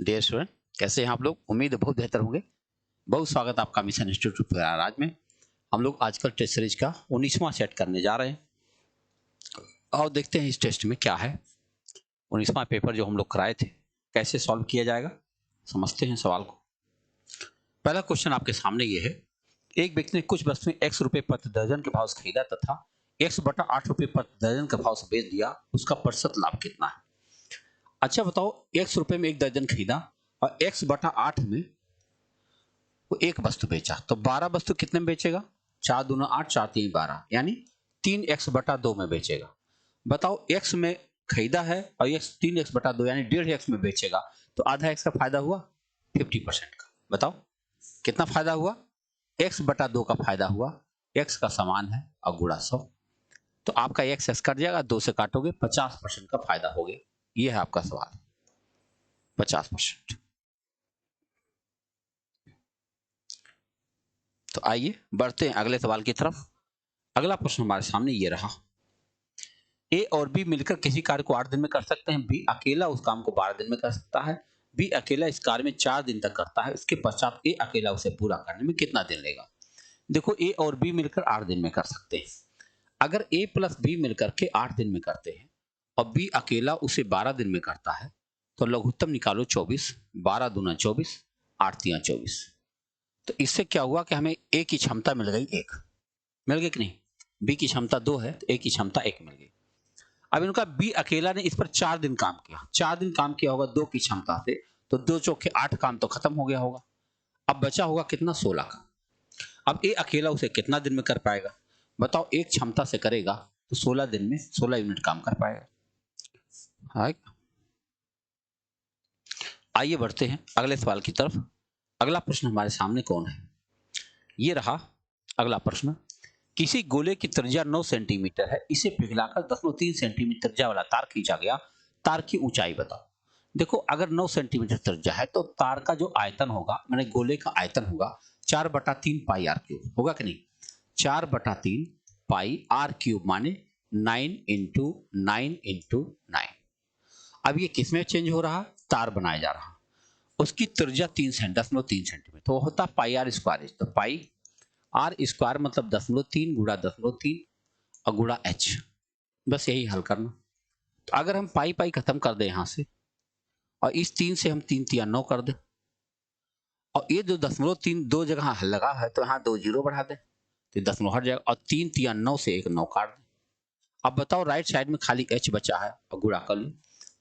Dear student, कैसे हैं आप लोग? उम्मीद है बहुत बेहतर होंगे। बहुत स्वागत आपका मिशन इंस्टीट्यूट प्रयागराज में। हम लोग आजकल टेस्ट सीरीज का 19वां सेट करने जा रहे हैं और देखते हैं इस टेस्ट में क्या है। 19वां पेपर जो हम लोग कराए थे कैसे सॉल्व किया जाएगा, समझते हैं सवाल को। पहला क्वेश्चन आपके सामने ये है, एक व्यक्ति ने कुछ वस्तुएं x रुपए प्रति दर्जन के भाव से खरीदा तथा x बटा 8 रुपए प्रति दर्जन के भाव से बेच दिया, उसका प्रतिशत लाभ कितना है? अच्छा बताओ, x रुपए में एक दर्जन खरीदा और x बटा 8 में वो एक वस्तु बेचा, तो 12 वस्तु कितने में बेचेगा? 4 दूना 8, 4 3 12, यानी 3x बटा 2 में बेचेगा। बताओ x में खरीदा है और x 3x बटा 2 यानी 1.5x में बेचेगा, तो आधा x का फायदा हुआ 50% का। बताओ कितना फायदा हुआ? x बटा 2 का फायदा हुआ। x का समान है और गुणा 100, तो आपका x कट जाएगा, 2 से काटोगे 50% का फायदा हो गया। ये है आपका सवाल, 50%। तो आइए बढ़ते हैं अगले सवाल की तरफ। अगला प्रश्न हमारे सामने ये रहा, ए और बी मिलकर किसी कार्य को 8 दिन में कर सकते हैं। बी अकेला उस काम को 12 दिन में कर सकता है। बी अकेला इस कार्य में 4 दिन तक करता है, उसके पश्चात ए अकेला उसे पूरा करने में कितना दिन लेगा? देखो, ए और बी मिलकर 8 दिन में कर सकते हैं। अगर ए प्लस बी मिलकर के 8 दिन में करते हैं और बी अकेला उसे 12 दिन में करता है, तो लघुत्तम निकालो 24, 12 दूना 24, 8 तिया 24। तो इससे क्या हुआ कि हमें ए की क्षमता मिल गई, 1 मिल गई कि नहीं? बी की क्षमता 2 है तो ए की क्षमता 1 मिल गई। अब इनका बी अकेला ने इस पर 4 दिन काम किया, 4 दिन काम किया होगा 2 की क्षमता से, तो 2 चौके 8 काम तो खत्म हो गया होगा। अब बचा होगा कितना? 16 का। अब ए अकेला उसे कितना दिन में कर पाएगा? बताओ, एक क्षमता से करेगा तो 16 दिन में 16 यूनिट काम कर पाएगा। हाँ, आइए बढ़ते हैं अगले सवाल की तरफ। अगला प्रश्न हमारे सामने कौन है? ये रहा अगला प्रश्न, किसी गोले की त्रिज्या 9 सेंटीमीटर है, इसे पिघलाकर 10.3 सेंटीमीटर त्रिज्या वाला तार खींचा गया, तार की ऊंचाई बताओ। देखो, अगर 9 सेंटीमीटर त्रिज्या है तो तार का जो आयतन होगा, माने गोले का आयतन होगा 4/3 पाई आर क्यूब, होगा कि नहीं? 4/3 पाई आर क्यूब माने 9 इंटू 9 इंटू 9। अब ये किसमें चेंज हो रहा? तार बनाया जा रहा। उसकी त्रिज्या 3 सेंटीमीटर, तो होता पाई आर स्क्वायर। तो पाई आर स्क्वायर मतलब 0.3 गुणा 0.3 और गुणा h, बस यही हल करना। तो अगर हम पाई पाई खत्म कर दें यहां से और इस 3 से हम 3 तिया 9 कर दें और ये जो 0.3 दो जगह लगा है तो यहाँ 2 जीरो बढ़ा दें तो 10 हट जाएगा और 3 तिया 9 से एक 9 काट दें। अब बताओ, राइट साइड में खाली h बचा है और गुणा कर लो।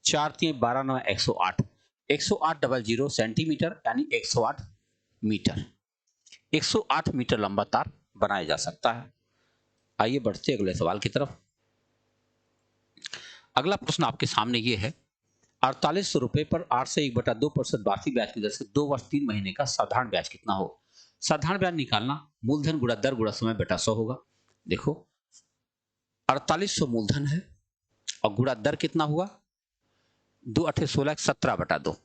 4 तिया 12 9 108, 108 डबल 0 सेंटीमीटर यानी 108 मीटर। 108 मीटर लंबा तार बनाया जा सकता है। आइए बढ़ते अगले सवाल की तरफ। अगला प्रश्न आपके सामने ये है, 4800 रुपए पर 8 से 1/2% वार्षिक ब्याज की दर से 2 वर्ष 3 महीने का साधारण ब्याज कितना हो? साधारण ब्याज निकालना मूलधन गुणा दर गुणा समय बटा 100 होगा। देखो, 4800 मूलधन है और गुणा दर कितना हुआ? 2 8 16 17/2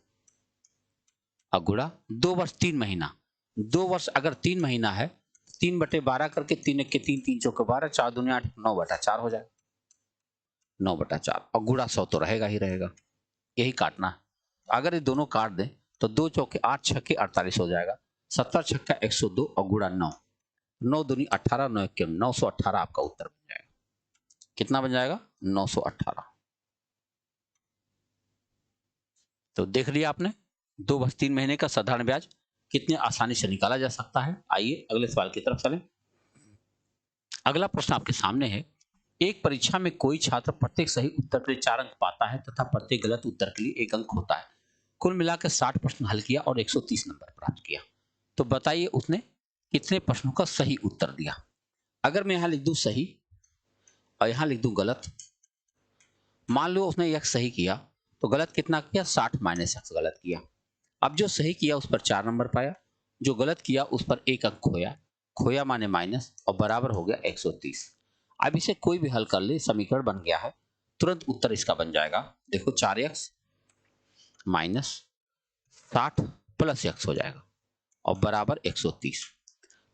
और गुणा 2 वर्ष 3 महीना। 2 वर्ष अगर 3 महीना है, 3/12 करके 3 के 3 3 चौके 12, 4 दूनी 8, 9/4 हो जाएगा, 9/4 और गुणा 100 तो रहेगा ही रहेगा, यही काटना है। अगर ये दोनों काट दें तो 2 चौके 8 छक्के 48 हो जाएगा, 70 छक्का 102 और गुणा 9, 9 दूनी 18, 9 के 918 आपका उत्तर बन जाएगा। कितना बन जाएगा? 918। तो देख लिया आपने, 2 वर्ष 3 महीने का साधारण ब्याज कितने आसानी से निकाला जा सकता है। आइए अगले सवाल की तरफ चलें। अगला प्रश्न आपके सामने है, एक परीक्षा में कोई छात्र प्रत्येक सही उत्तर के लिए 4 अंक पाता है तथा प्रत्येक गलत उत्तर के लिए 1 अंक होता है। कुल मिलाकर 60 प्रश्न हल किया और 130 नंबर प्राप्त किया। तो बताइए उसने कितने प्रश्नों का सही उत्तर दिया? अगर मैं यहां लिख दूं सही और यहां लिख दूं गलत, मान लो उसने x सही किया तो गलत कितना किया? 60 माइनस x गलत किया। अब जो सही किया उस पर 4 नंबर पाया, जो गलत किया उस पर 1 अंक खोया, खोया माने माइनस और बराबर हो गया 130। अब इसे कोई भी हल कर ले, समीकरण बन गया है, तुरंत उत्तर इसका बन जाएगा। देखो, 4x माइनस 60 प्लस x हो जाएगा और बराबर 130।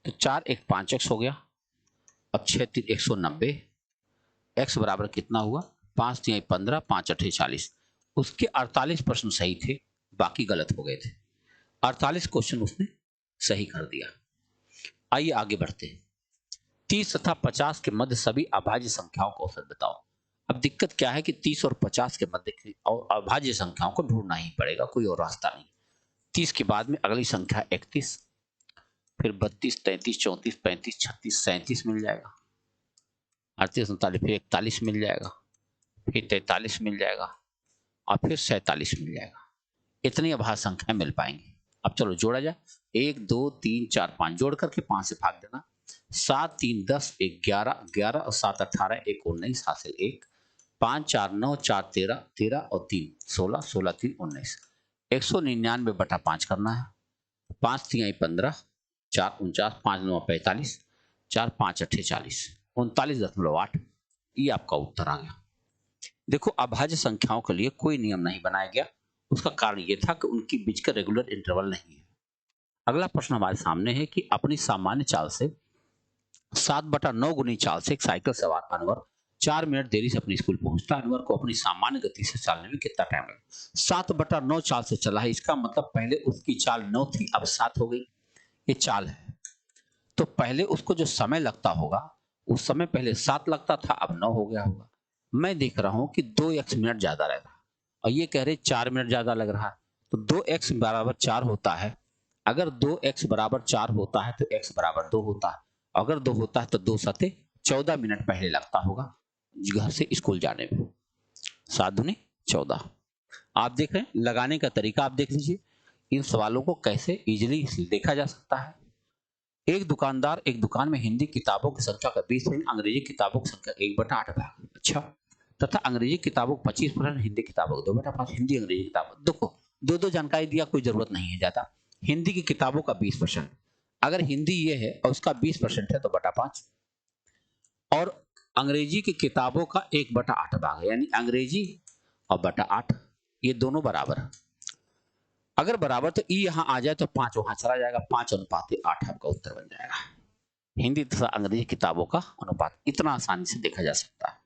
तो 4 1 5x हो गया, अब 6 3 190, x बराबर कितना हुआ? 5 3 15, 5 8 40। उसके 48 प्रश्न सही थे, बाकी गलत हो गए थे। 48 क्वेश्चन उसने सही कर दिया। आइए आगे बढ़ते हैं। 30 तथा 50 के मध्य सभी अभाज्य संख्याओं का औसत बताओ। अब दिक्कत क्या है कि 30 और 50 के मध्य की और अभाज्य संख्याओं को ढूंढना ही पड़ेगा, कोई और रास्ता नहीं। 30 के बाद में अगली संख्या 31, फिर 32, 33, 34, 35, 36, 37 मिल जाएगा, 38, 39, फिर 41 मिल जाएगा, फिर 43 मिल जाएगा और फिर 47 मिल जाएगा। इतनी अभाज्य संख्याएं मिल पाएंगी। अब चलो जोड़ा जाए। 1 2 3 4 5 जोड़ करके 5 से भाग देना। 7 3 10 1 11, 11 और 7 18, 1 19 हासिल 1, 5 4 9 4 13, 13 और 3 16, 16 3 19, 199 बटा 5 करना है। 5 3 15, 4 49, 5 9 45, 4 5 8 40, 39.8। ये आपका उत्तर आ गया। देखो अभाज्य संख्याओं के लिए कोई नियम नहीं बनाया गया। उसका कारण यह था कि उनके बीच का रेगुलर इंटरवल नहीं है। अगला प्रश्न हमारे सामने है कि अपनी सामान्य चाल से 7/9 गुनी चाल से एक साइकिल सवार अनवर 4 मिनट देरी से अपने स्कूल पहुंचता है। अनवर को अपनी सामान्य गति से चलने में कितना टाइम लगा? 7/9 चाल से चला है, इसका मतलब पहले उसकी चाल 9 थी, अब 7 हो गई। ये चाल है, तो पहले उसको जो समय लगता होगा उस समय पहले 7 लगता था, अब 9 हो गया होगा। मैं देख रहा हूं कि 2x मिनट ज्यादा रह रहा और ये कह रहे 4 मिनट ज्यादा लग रहा है, तो 2x बराबर 4 होता है। अगर 2x बराबर 4 होता है तो x बराबर 2 होता है। अगर 2 होता है तो 2 सते 14 मिनट पहले लगता होगा घर से स्कूल जाने में। 7 दूनी 14। आप देख रहे हैं लगाने का तरीका, आप देख लीजिए इन सवालों को कैसे इजीली देखा जा सकता है। एक दुकानदार एक दुकान में हिंदी किताबों की संख्या का 20%, अंग्रेजी किताबों की संख्या 1/8 भाग, अच्छा, तथा अंग्रेजी किताबों को 25%, हिंदी किताबों को 2/5। हिंदी अंग्रेजी किताबों देखो दो दो जानकारी दिया, कोई जरूरत नहीं है ज्यादा। हिंदी की किताबों का 20%, अगर हिंदी ये है और उसका 20% है तो बटा 5, और अंग्रेजी की किताबों का 1/8 भाग है, यानी अंग्रेजी और बटा 8, ये दोनों बराबर है। अगर बराबर तो ई यहां आ जाए तो 5 वहां चला जाएगा, 5:8 आपका उत्तर बन जाएगा। हिंदी तथा अंग्रेजी किताबों का अनुपात इतना आसानी से देखा जा सकता है।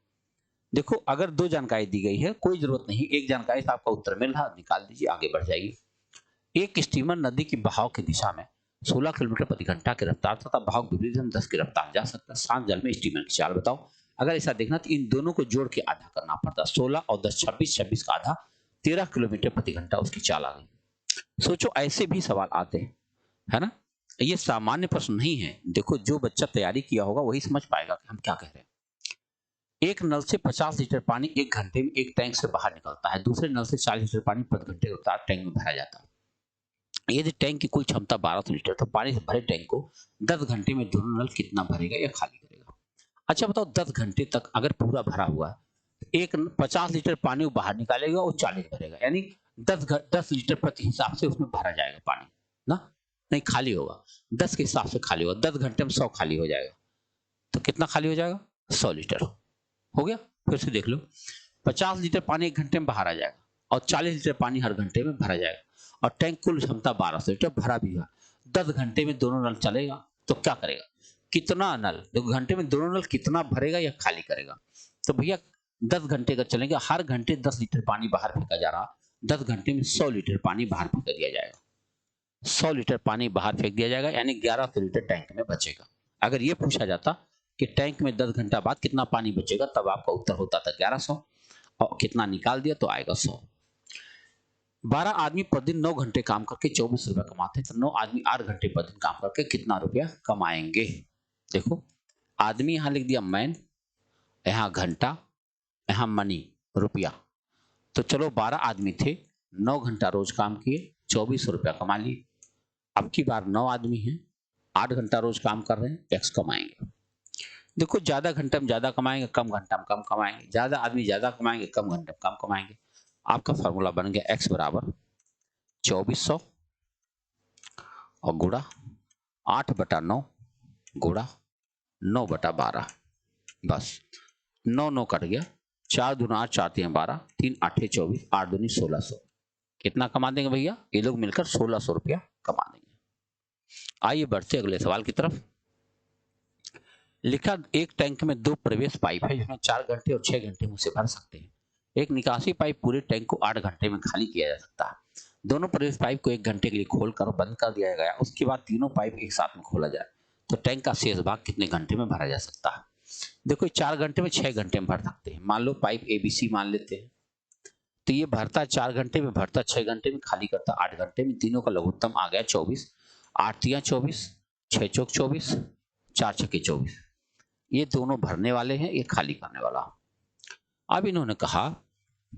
देखो अगर दो जानकारी दी गई है कोई जरूरत नहीं, एक जानकारी से आपका उत्तर मिल रहा, निकाल दीजिए, आगे बढ़ जाइए। एक स्टीमर नदी की बहाव की दिशा में 16 किलोमीटर प्रति घंटा की रफ्तार तथा बहाव विपरीत में 10 की रफ्तार जा सकता है। शांत जल में स्टीमर की चाल बताओ। अगर ऐसा देखना तो इन दोनों को जोड़ के आधा करना पड़ता, 16 और 10 26, 26 का आधा 13 किलोमीटर प्रति घंटा उसकी चाल आ गई। सोचो ऐसे भी सवाल आते हैं, है ना। ये सामान्य प्रश्न नहीं है। देखो जो बच्चा तैयारी किया होगा वही समझ पाएगा कि हम क्या कह रहे हैं। एक नल से 50 लीटर पानी एक घंटे में एक टैंक से बाहर निकलता है, दूसरे नल से 40 लीटर पानी प्रति घंटे रफ्तार टैंक में भरा जाता है। यदि टैंक की कुल क्षमता 1200 लीटर तो पानी से भरे टैंक को 10 घंटे में दोनों नल कितना भरेगा या खाली करेगा? अच्छा बताओ 10 घंटे तक अगर पूरा भरा हुआ है, एक 50 लीटर पानी वो बाहर निकालेगा और 40 भरेगा, यानी 10 लीटर प्रति हिसाब से उसमें भरा जाएगा पानी ना, नहीं खाली होगा 10 के हिसाब से खाली होगा। 10 घंटे में 100 खाली हो जाएगा, तो कितना खाली हो जाएगा? 100 लीटर हो गया। फिर से देख लो, 50 लीटर पानी एक घंटे में बाहर आ जाएगा और 40 लीटर पानी हर घंटे में भरा जाएगा, और टैंक कुल क्षमता 1200 लीटर भरा भी है। 10 घंटे में दोनों नल चलेगा तो क्या करेगा? कितना नल, देखो घंटे में दोनों नल कितना भरेगा या खाली करेगा? तो भैया 10 घंटे का चलेगा, हर घंटे 10 लीटर पानी बाहर फेंका जा रहा, 10 घंटे में 100 लीटर पानी बाहर फेंक दिया जाएगा। 100 लीटर पानी बाहर फेंक दिया जाएगा, यानी 1100 लीटर टैंक में बचेगा। अगर ये पूछा जाता कि टैंक में 10 घंटा बाद कितना पानी बचेगा, तब आपका उत्तर होता था 1100, और कितना निकाल दिया तो आएगा 100। 12 आदमी प्रतिदिन 9 घंटे काम करके 24 रुपया कमाते हैं, तो 9 आदमी 8 घंटे प्रतिदिन काम करके कितना रुपया कमाएंगे? देखो आदमी यहां लिख दिया मैन, यहां घंटा, यहां मनी रुपया। तो चलो 12 आदमी थे, 9 घंटा रोज काम किए, 24 रुपया कमा लिए। अब की बार 9 आदमी हैं, 8 घंटा रोज काम कर रहे हैं, एक्स कमाएंगे। देखो ज्यादा घंटे में ज्यादा कमाएंगे, कम घंटा में कम कमाएंगे, ज्यादा आदमी ज्यादा कमाएंगे, कम घंटे में कम कमाएंगे। आपका फॉर्मूला बन गया एक्स बराबर 2400 और गुड़ा 8/9 गुड़ा 9/12, बस 9 9 कट गया, 4 दूना 8, 4 3 12, 3 8 24, 8 दूनी 1600। कितना कमा देंगे भैया? ये लोग मिलकर 1600 रुपया कमा देंगे। आइए बढ़ते अगले सवाल की तरफ। लिखा एक टैंक में 2 प्रवेश पाइप है जिसमें 4 घंटे और 6 घंटे में उसे भर सकते हैं। एक निकासी पाइप पूरे टैंक को 8 घंटे में खाली किया जा सकता है। दोनों प्रवेश पाइप को 1 घंटे के लिए खोलकर बंद कर दिया गया, उसके बाद तीनों पाइप एक साथ में खोला जाए तो टैंक का शेष भाग कितने घंटे में भरा जा सकता है? देखो 4 घंटे में, 6 घंटे में भर सकते हैं। मान लो पाइप एबीसी मान लेते हैं, तो ये भरता 4 घंटे में, भरता 6 घंटे में, खाली करता 8 घंटे में। तीनों का लघुत्तम आ गया 24। 8 तिया 24, 6 चौक 24, 4 छक्के 24। ये दोनों भरने वाले हैं, ये खाली करने वाला। अब इन्होंने कहा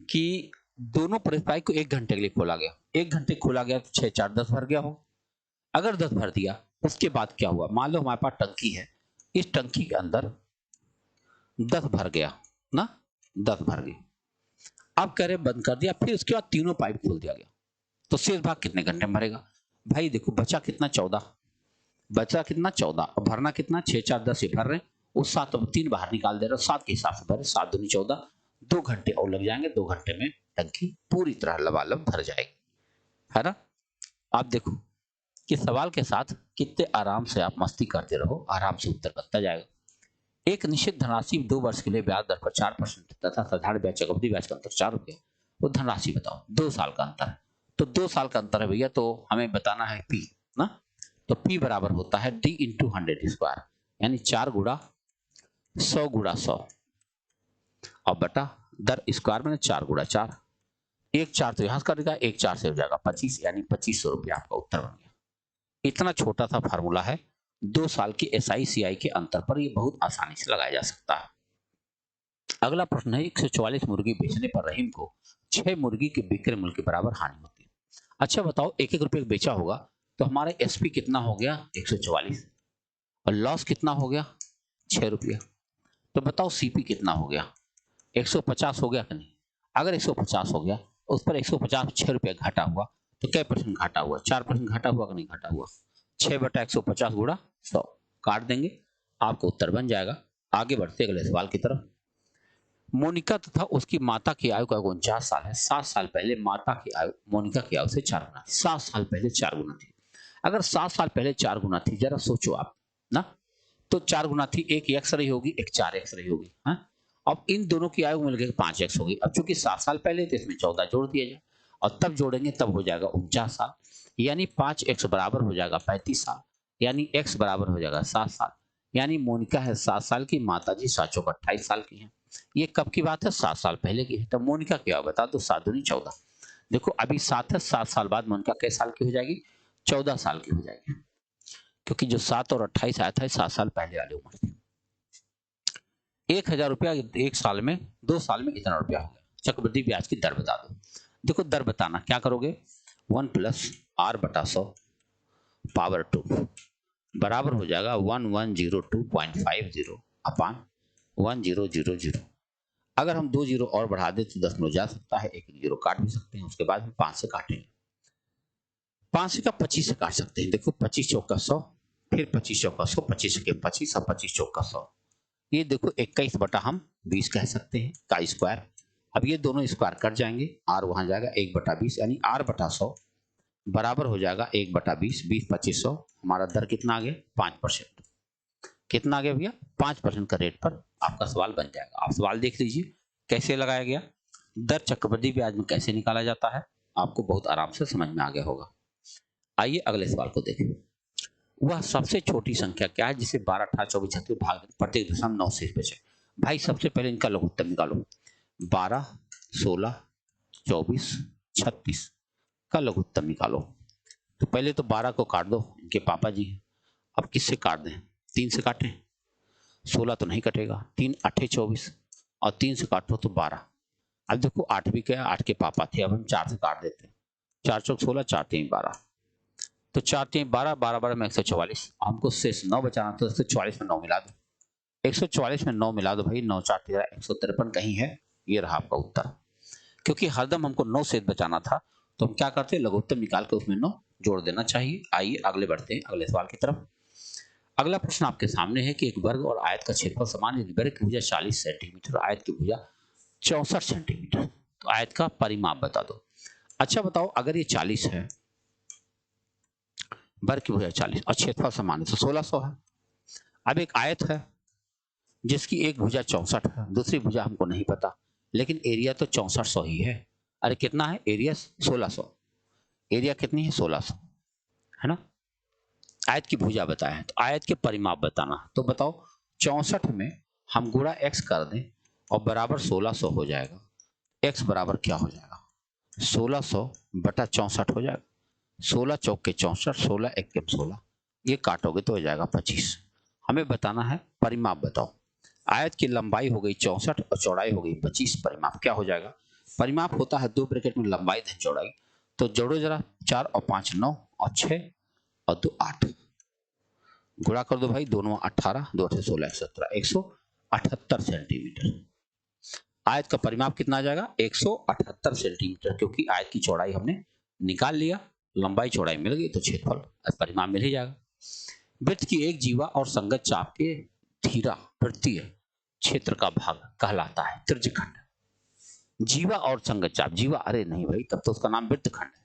कि दोनों प्रवेश पाइप को 1 घंटे के लिए खोला गया। 1 घंटे खोला गया तो 6 4 10 भर गया हो। अगर 10 भर दिया उसके बाद क्या हुआ? मान लो हमारे पास टंकी है, इस टंकी के अंदर 10 भर गया ना, 10 भर गए। अब कह रहे बंद कर दिया, फिर उसके बाद तीनों पाइप खोल दिया गया, तो शेष भाग कितने घंटे में भरेगा? भाई देखो बचा कितना? 14। बचा कितना? 14। और भरना कितना? 6 4 10 ये भर रहे हैं, उस 7 3 बाहर निकाल दे रहे हो, 7 के हिसाब से भरे, 7 दूनी 14। 2 घंटे और लग जाएंगे, 2 घंटे में टंकी पूरी तरह लबालब भर जाएगी, है ना। आप देखो कि सवाल के साथ कितने आराम से आप मस्ती करते रहो, आराम से उत्तर करता जाएगा। एक निश्चित धनराशि 2 वर्ष के लिए ब्याज दर पर 4% तथा साधारण ब्याज चक्रवृद्धि ब्याज का अंतर 4 रुपया, वो धनराशि बताओ। 2 साल का अंतर है, तो 2 साल का अंतर है भैया, तो हमें बताना है पी ना। तो पी बराबर होता है डी इंटू 100 स्क्वायर, यानी 4 गुणा 100 गुणा 100 और बटा दर स्क्वायर में 4 गुणा 4। 1 4 तो यहां से कटेगा, 1 4 से हो जाएगा 25, यानी 2500 रुपया आपका उत्तर बन गया। इतना छोटा सा फार्मूला है, 2 साल की SI/CI के अंतर पर ये बहुत आसानी से लगाया जा सकता है। अगला प्रश्न है, 144 मुर्गी बेचने पर रहीम को 6 मुर्गी के बिक्री मूल्य के बराबर हानि होती है। अच्छा बताओ, 1 1 रुपये बेचा होगा तो हमारा SP कितना हो गया? 144, और लॉस कितना हो गया? 6 रुपया। तो बताओ CP कितना हो गया? 150 हो गया कि नहीं? अगर 150 हो गया, उस पर 150 6 रुपया घाटा हुआ, तो क्या परसेंट घाटा हुआ? 4% घाटा हुआ कि नहीं घाटा हुआ? 6 बटा 150 गुणा 100 काट देंगे, आपको उत्तर बन जाएगा। आगे बढ़ते अगले सवाल की तरफ। मोनिका तथा उसकी माता की आयु का 49 साल है। 7 साल पहले माता की आयु मोनिका की आयु से 4 गुना थी। 7 साल पहले 4 गुना थी। अगर 7 साल पहले 4 गुना थी, जरा सोचो आप ना, तो 4 गुना थी, एक x रही होगी, एक 4x रही होगी, हाँ। अब इन दोनों की आयु मिलकर 5x होगी। अब चूंकि 7 साल पहले तो इसमें 14 जोड़ दिया जाए, और तब जोड़ेंगे तब हो जाएगा 49 साल, यानी 5x बराबर हो जाएगा 35 साल, यानी x बराबर हो जाएगा 7 साल। यानी मोनिका है 7 साल की, माता जी 7 चौक 28 साल की हैं। ये कब की बात है? 7 साल पहले की है। तो मोनिका क्या बता दो? 7 दूनी 14। देखो अभी 7 है, 7 साल बाद मोनिका किस साल की हो जाएगी? 14 साल की हो जाएगी, क्योंकि जो 7 और 28 आया था 7 साल पहले वाली उम्र थी। 1000 रुपया 1 साल में, 2 साल में कितना रुपया हो गया? चक्रवृद्धि ब्याज की दर बता दो। देखो दर बताना क्या करोगे? 1 प्लस R बटा 100 पावर 2 बराबर हो जाएगा 1102.50 अपान 1000। अगर हम 2 जीरो और बढ़ा दें तो 10 में जा सकता है, एक जीरो काट भी सकते हैं, उसके बाद हम 5 से काटेंगे। 5 से का 25 से काट सकते हैं। देखो 25 चौका 100, फिर 25 चौका 100, 25 के 25 और 25 चौका 100। ये देखो 21 बटा हम 20 कह सकते हैं का स्क्वायर। अब ये दोनों स्क्वायर कट जाएंगे, R वहां जाएगा 1 बटा 20, यानी R बटा 100 बराबर हो जाएगा 1 बटा 20, 20 2500। हमारा दर कितना आ गया? 5%। कितना आ गया भैया? 5% का रेट पर आपका सवाल बन जाएगा। आप सवाल देख लीजिए कैसे लगाया गया, दर चक्रवृद्धि ब्याज में कैसे निकाला जाता है, आपको बहुत आराम से समझ में आ गया होगा। आइए अगले सवाल को देखें। वह सबसे छोटी संख्या क्या है जिसे 12 18 24 36 भाग प्रत्येक दशमलव 9 से बचे? भाई सबसे पहले इनका लघुत्तम निकालो। 12 16 24 36 का लघुत्तम निकालो। तो पहले तो 12 को काट दो, इनके पापा जी हैं। अब किससे काट दें? 3 से काटें। 16 तो नहीं कटेगा, 3 8 24 और 3 से काटो तो 12। अब देखो 8 भी क्या, 8 के पापा थे, अब हम 4 से काट देते हैं। 4 चौक 16, 4 3 12, तो 4 3 12, 12 12 में 144। हमको शेष 9 बचाना, तो 144 में 9 मिला दो। 144 में 9 मिला दो भाई, 9 4 13 153 कहीं है, ये रहा आपका उत्तर। क्योंकि हरदम हमको 9 शेष बचाना था, तो हम क्या करते हैं, लघुत्तम निकाल के उसमें 9 जोड़ देना चाहिए। आइए आगे बढ़ते हैं अगले सवाल की तरफ। अगला प्रश्न आपके सामने है कि एक वर्ग और आयत का क्षेत्रफल समान है। वर्ग की भुजा 40 सेंटीमीटर, आयत की भुजा 64 सेंटीमीटर, तो आयत का परिमाप बता दो। अच्छा बताओ, अगर ये 40 है, वर्ग की भुजा 40 और क्षेत्रफल समान है, तो 1600 है। अब एक आयत है जिसकी एक भुजा 64 है, दूसरी भुजा हमको नहीं पता, लेकिन एरिया तो 6400 ही है। अरे कितना है एरिया? 1600। एरिया कितनी है 1600, है ना। आयत की भुजा बताया है, तो आयत के परिमाप बताना। तो बताओ 64 में हम गुणा x कर दें और बराबर 1600 हो जाएगा। x बराबर क्या हो जाएगा, 1600 बटा 64 हो जाएगा। 16 चौक के 64, 16 एक के 16, ये काटोगे तो हो जाएगा 25। हमें बताना है परिमाप बताओ। आयत की लंबाई हो गई 64 और चौड़ाई हो गई 25, परिमाप क्या हो जाएगा। परिमाप होता है 2 ब्रैकेट में लंबाई धन चौड़ाई, तो जोड़ो जरा, 4 और 5 9 और 6 और 2 8, गुणा कर दो भाई, दोनों 18, 2 8 16 17, 178 सेंटीमीटर। आयत का परिमाप कितना आ जाएगा 178 सेंटीमीटर, क्योंकि आयत की चौड़ाई हमने निकाल लिया, लंबाई चौड़ाई मिल गई तो क्षेत्रफल परिमाप मिल ही जाएगा। वृत्त की एक जीवा और संगत चाप के धीरा वृत्तीय क्षेत्र का भाग कहलाता है त्रिज्यखंड। जीवा और संगत चाप, जीवा अरे नहीं भाई, तब तो उसका नाम वृत्तखंड है।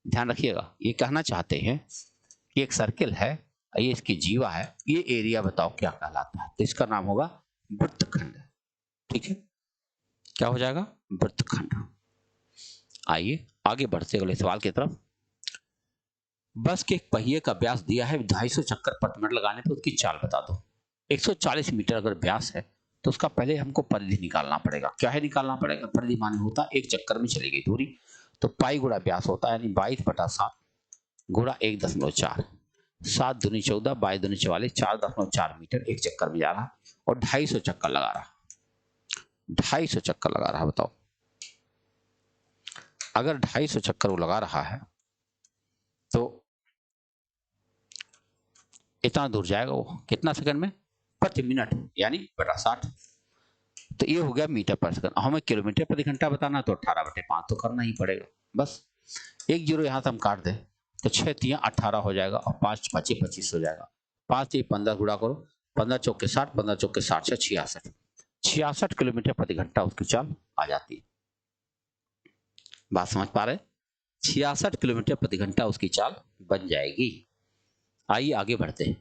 ध्यान रखिएगा, ये कहना चाहते हैं कि एक सर्किल है, ये इसकी जीवा है, ये एरिया बताओ क्या कहलाता है, तो इसका नाम होगा वृत्तखंड। ठीक है, क्या हो जाएगा वृत्तखंड। आइए आगे बढ़ते अगले सवाल की तरफ। बस के एक पहिए का व्यास दिया है 250 चक्कर प्रति मिनट लगाने पर उसकी चाल बता दो। 140 मीटर अगर व्यास है तो उसका पहले हमको परिधि निकालना पड़ेगा। क्या है निकालना पड़ेगा, परिधि माने होता एक चक्कर में चली गई दूरी, तो पाई गुणा व्यास होता है, यानी 22/7 गुणा 1.4, 7 दूनी 14, 22 दूनी 44, 4.4 मीटर एक चक्कर में जा रहा और 250 चक्कर लगा रहा। 250 चक्कर लगा रहा, बताओ अगर 250 चक्कर वो लगा रहा है तो इतना दूर जाएगा वो कितना सेकंड में, प्रति मिनट, यानी बटा 60। तो ये हो गया मीटर पर सेकंड। हमें किलोमीटर प्रति घंटा बताना तो 18/5 तो करना ही पड़ेगा। बस एक जीरो यहाँ से हम काट दें तो 6 3 18 हो जाएगा और 5 5 25 हो जाएगा। 5 3 15 गुणा करो, 15 चौके 60, 15 चौके 60 से 66 किलोमीटर प्रति घंटा उसकी चाल आ जाती है। बात समझ पा रहे, 66 किलोमीटर प्रति घंटा उसकी चाल बन जाएगी। आइए आगे बढ़ते हैं।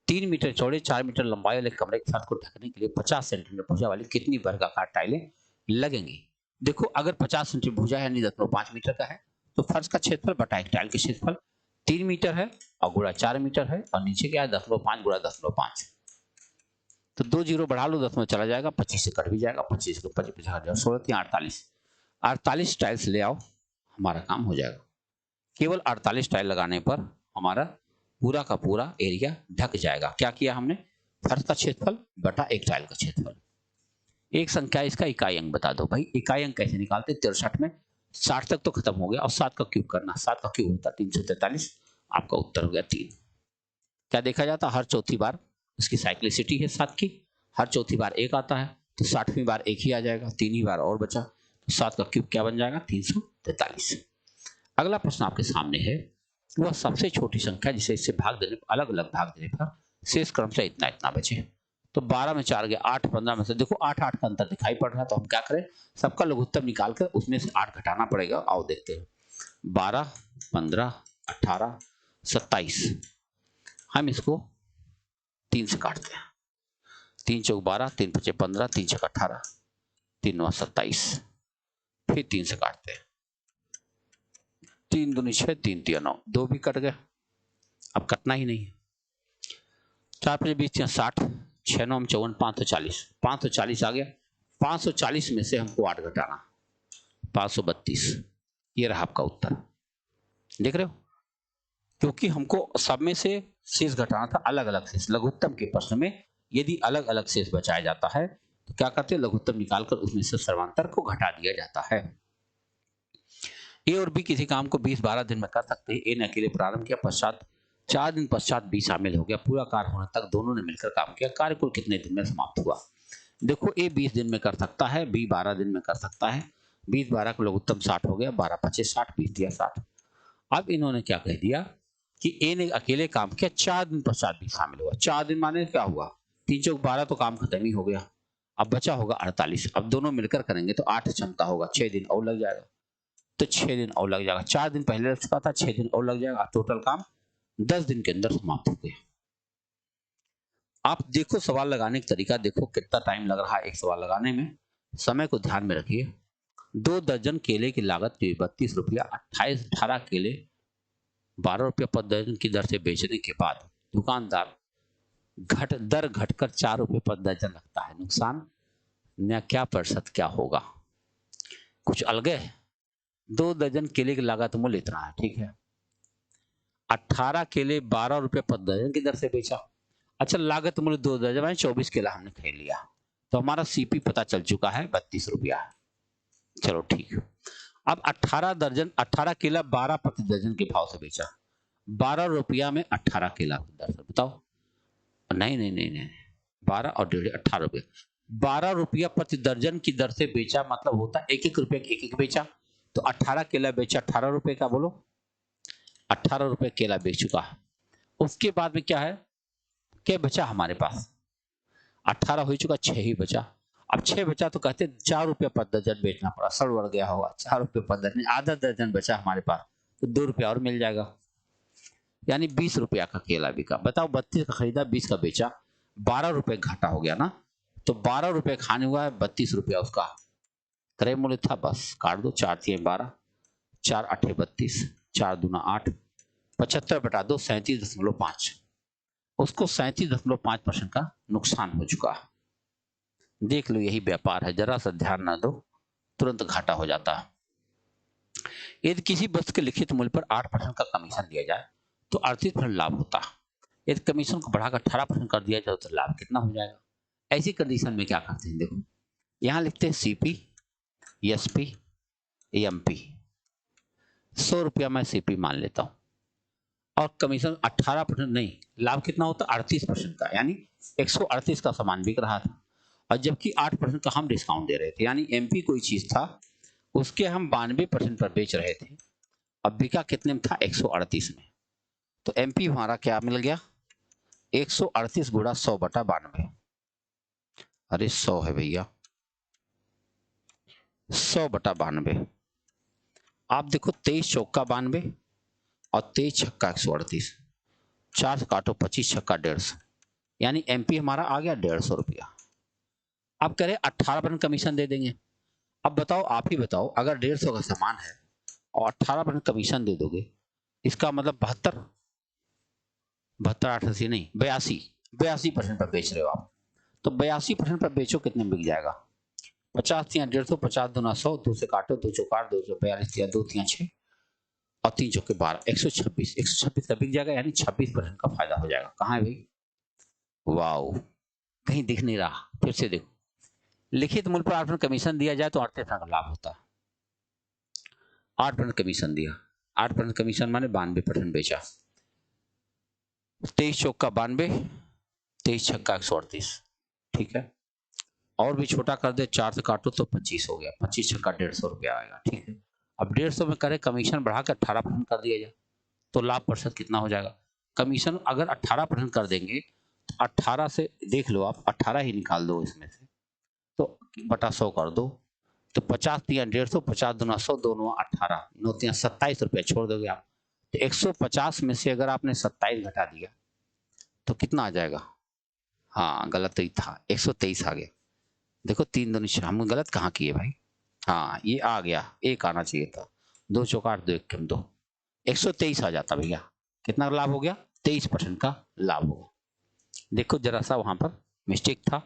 3 मीटर चौड़े 4 मीटर लंबाई वाले कमरे के छत को ढकने के लिए 50 सेंटीमीटर भुजा वाली कितनी वर्गाकार टाइलें लगेंगी। देखो अगर 50 सेंटीमीटर भुजा है 5 मीटर का है तो फर्श का क्षेत्रफल बटा एक टाइल के क्षेत्रफल 3 मीटर है और गुणा 4 मीटर है और नीचे क्या है 0.5 गुणा 0.5, तो 2 जीरो बढ़ा लो 10 में चला जाएगा, 25 से कट भी जाएगा, 25 को 25 16 3 48, 48 टाइल्स ले आओ, हमारा काम हो जाएगा। केवल 48 टाइल लगाने पर हमारा पूरा का पूरा एरिया ढक जाएगा। क्या किया हमने, फर्श का क्षेत्रफल बटा एक टाइल का क्षेत्रफल। एक संख्या इसका इकाई अंक बता दो। भाई इकाई अंक कैसे निकालते, 63 में 60 तक तो खत्म हो गया और 7 का क्यूब करना, 7 का क्यूब होता 343, आपका उत्तर हो गया 3। क्या देखा जाता, हर चौथी बार इसकी साइक्लिसिटी है 7 की, हर चौथी बार एक आता है तो 60वीं बार एक ही आ जाएगा, 3 ही बार और बचा, तो 7 का क्यूब क्या बन जाएगा 343। अगला प्रश्न आपके सामने है, वह सबसे छोटी संख्या जिसे इससे भाग देने पर अलग अलग भाग देने पर शेष क्रम से इतना इतना बचे। तो 12 में 4 गया 8, 15 में से देखो 8 8 का अंतर दिखाई पड़ रहा है, तो हम क्या करें, सबका लघुत्तम निकाल कर उसमें से 8 घटाना पड़ेगा। आओ देखते हैं, 12 15 18 27, हम इसको 3 से काटते हैं, 3 चौक 12, 3 पचे 15, 3 छक 18, 3 9 27, फिर 3 से काटते हैं, 3 दूनी 6, 3 3 9, 2 भी कट गए, अब कटना ही नहीं है। 4 5 20 60, 6 9 54, 540, 540 आ गया। 540 में से हमको 8 घटाना, 532, ये रहा आपका उत्तर। देख रहे हो, क्योंकि हमको सब में से शेष घटाना था, अलग अलग शेष। लघुत्तम के प्रश्न में यदि अलग अलग शेष बचाया जाता है तो क्या करते हैं, लघुत्तम निकालकर उसमें से सर्वांतर को घटा दिया जाता है। ए और बी किसी काम को 20-12 दिन में कर सकते हैं। ए ने अकेले प्रारंभ किया, पश्चात 4 दिन पश्चात बी शामिल हो गया, पूरा कार्य होने तक दोनों ने मिलकर काम किया, कार्य कुल कितने दिन में समाप्त हुआ। देखो ए 20 दिन में कर सकता है, बी 12 दिन में कर सकता है, 20 12 का लघुत्तम 60 हो गया, 12 25 60, 20 दिया 60। अब इन्होंने क्या कह दिया कि ए ने अकेले काम किया, 4 दिन पश्चात बी शामिल हुआ। 4 दिन माने क्या हुआ, 3 चौक 12 तो काम खत्म ही हो गया, अब बचा होगा 48। अब दोनों मिलकर करेंगे तो 8 क्षमता होगा, 6 दिन और लग जाएगा, तो 6 दिन और लग जाएगा। 4 दिन पहले लग चुका था, 6 दिन और लग जाएगा, टोटल काम 10 दिन के अंदर समाप्त हो गया। आप देखो सवाल लगाने का तरीका, देखो कितना टाइम लग रहा है एक सवाल लगाने में, समय को ध्यान में रखिए। 2 दर्जन केले की लागत 32 रुपया, 18 केले 12 रुपया पर दर्जन की दर से बेचने के बाद दुकानदार दर घटकर 4 रुपये पर दर्जन रखता है। नुकसान न क्या प्रतिशत क्या होगा? कुछ अलग है। 2 दर्जन केले की लागत मूल्य इतना है, ठीक है। 18 केले 12 रुपये पर दर्जन की दर से बेचा। अच्छा, लागत मूल्य 2 दर्जन यानी 24 केला हमने खरीद लिया, तो हमारा सीपी पता चल चुका है 32 रुपया है। चलो ठीक है। अब 18 केला 12 प्रति दर्जन के भाव से बेचा। 12 रुपया में 18 केला की दर से, बताओ। नहीं नहीं नहीं नहीं, 12 और 1.5 18 रुपये। 12 रुपया प्रति दर्जन की दर से बेचा मतलब होता है 1-1 रुपये एक एक बेचा। तो 18 केला बेचा 18 रुपये का, बोलो 18 रुपये केला बेच चुका है। उसके बाद में क्या है, क्या बचा हमारे पास? 18 हो चुका, 6 ही बचा। अब 6 बचा तो कहते 4 रुपये पर दर्जन बेचना पड़ा, सड़ बढ़ गया होगा। 4 रुपये पर दर्जन, आधा दर्जन बचा हमारे पास, तो 2 रुपया और मिल जाएगा, यानी 20 रुपया का केला बिका। बताओ 32 का खरीदा, 20 का बेचा, 12 रुपये घाटा हो गया ना। तो 12 रुपये खाने हुआ है, 32 रुपया उसका क्रय मूल्य था। बस काट दो, 4 3 12, 4 8 32, 4 दूना 8, 75 बटा 2 37.5। उसको 37.5% का नुकसान हो चुका है। देख लो, यही व्यापार है, जरा सा ध्यान ना दो तुरंत घाटा हो जाता है। यदि किसी वस्तु के लिखित मूल्य पर 8% का कमीशन दिया जाए तो 38% लाभ होता है। यदि कमीशन को बढ़ाकर 18% कर दिया जाए तो लाभ कितना हो जाएगा? ऐसी कंडीशन में क्या करते हैं, देखो यहां लिखते हैं सीपी, एसपी, एमपी। 100 रुपया मैं सीपी मान लेता हूं और कमीशन 18% नहीं, लाभ कितना होता है 38% का, यानी 138 का सामान बिक रहा था और जबकि 8% का हम डिस्काउंट दे रहे थे, यानी एमपी कोई चीज था उसके हम 92% पर बेच रहे थे, अब बिका कितने में था 138 में। तो एमपी हमारा क्या मिल गया 138 गुणा 100 बटा 92। अरे 100 है भैया, 100 बटा 92। आप देखो 23 चौका 92 और 23 छक्का 138, 4 से काटो 25 छक्का 150, यानी एमपी हमारा आ गया 150 रुपया। अब करें 18% कमीशन दे देंगे। अब बताओ, आप ही बताओ, अगर 150 का सामान है और 18% कमीशन दे दोगे, इसका मतलब 72, 88 नहीं 82% पर बेच रहे हो आप, तो 82% पर बेचो, कितने में बिक जाएगा? 50 या 150, 50 दूना 100, 2 से काटो 2 चौका 8, 242 या 2 3 6 और 3 चौके 12, 126 का बिक जाएगा, यानी 26% का फायदा हो जाएगा। कहाँ है भाई? वाओ, कहीं दिख नहीं रहा, फिर से देखो, लिखित मूल्य पर 8% कमीशन दिया जाए तो 38% का लाभ होता है। 8% कमीशन दिया, 8% कमीशन माने 92% बेचा, 23 चौका 92, 23 छक्का 138, ठीक है। और भी छोटा कर दे, 4 से काटो तो 25 हो गया, 25 छक्का 150 रुपया आएगा, ठीक है। अब 150 में करे कमीशन बढ़ा कर 18% कर दिया जाए तो लाभ प्रतिशत कितना हो जाएगा? कमीशन अगर 18% कर देंगे तो 18 से देख लो आप, 18 ही निकाल दो इसमें से, तो बटा 100 कर दो, तो 50 दिया 150, 50 दूना 100, दोनों 18, 9 तिया 27 रुपया छोड़ दोगे आप, तो 150 में से अगर आपने 27 घटा दिया तो कितना आ जाएगा? हाँ गलत ही था, 123 आ गया। देखो 3 दूनी 6, हम गलत कहाँ किए भाई? हाँ ये आ गया, 1 आना चाहिए था, 2 चौका 8, 2 1 कम 2, 123 आ जाता भैया। कितना लाभ हो गया? 23% का लाभ होगा। देखो जरा सा वहां पर मिस्टेक था।